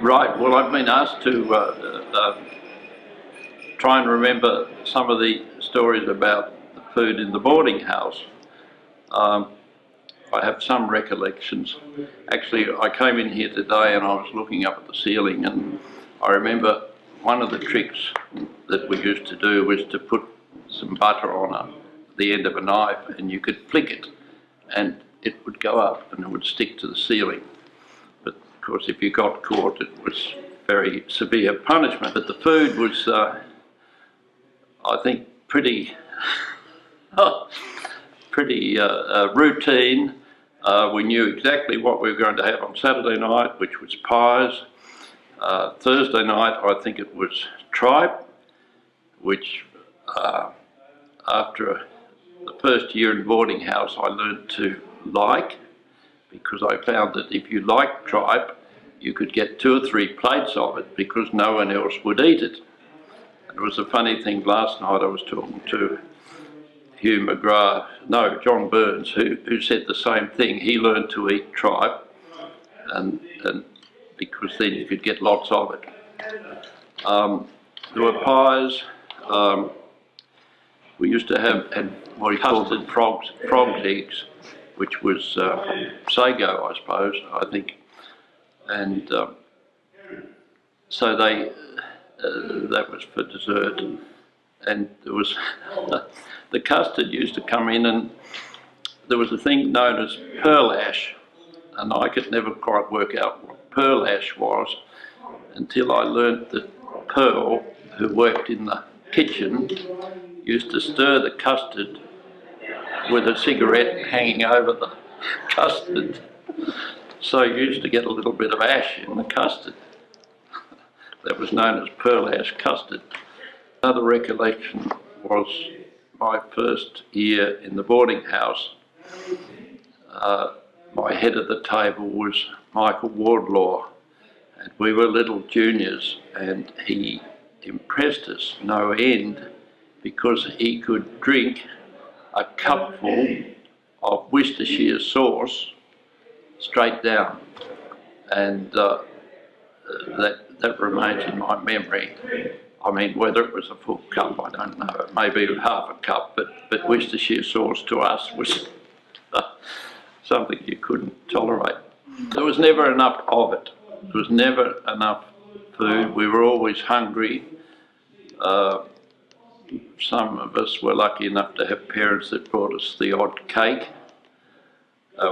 Right, well, I've been asked to try and remember some of the stories about the food in the boarding house. Um, I have some recollections. Actually, I came in here today and I was looking up at the ceiling, and I remember one of the tricks that we used to do was to put some butter on the end of a knife, and you could flick it and it would go up and it would stick to the ceiling. But of course, if you got caught, it was very severe punishment. But the food was, I think, pretty routine. We knew exactly what we were going to have on Saturday night, which was pies. Thursday night, I think it was tripe, which after the first year in boarding house I learned to like, because I found that if you liked tripe, you could get 2 or 3 plates of it because no one else would eat it. And it was a funny thing, last night I was talking to John Burns, who said the same thing. He learned to eat tripe, and because then you could get lots of it. There were pies. We used to have what he called frog's eggs, which was sago, I suppose, I think. And so that was for dessert. And there was the custard used to come in, and there was a thing known as pearl ash, and I could never quite work out what pearl ash was until I learnt that Pearl, who worked in the kitchen, used to stir the custard with a cigarette hanging over the custard. So you used to get a little bit of ash in the custard. That was known as pearl ash custard. Another recollection was my first year in the boarding house. My head of the table was Michael Wardlaw, and we were little juniors, and he impressed us no end because he could drink a cupful of Worcestershire sauce straight down, and that remains in my memory. I mean, whether it was a full cup, I don't know. Maybe half a cup, but Worcestershire sauce to us was something you couldn't tolerate. There was never enough of it. There was never enough food. We were always hungry. Some of us were lucky enough to have parents that brought us the odd cake.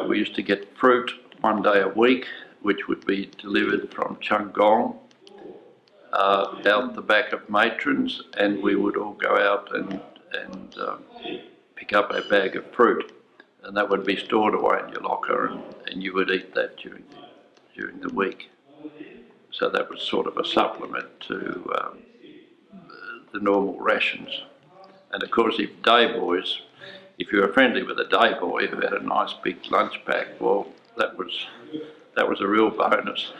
We used to get fruit 1 day a week, which would be delivered from Chungong out the back of Matrons, and we would all go out and pick up a bag of fruit, and that would be stored away in your locker, and you would eat that during the week. So that was sort of a supplement to the normal rations. And of course, if you were friendly with a day boy who had a nice big lunch pack, well, that was a real bonus.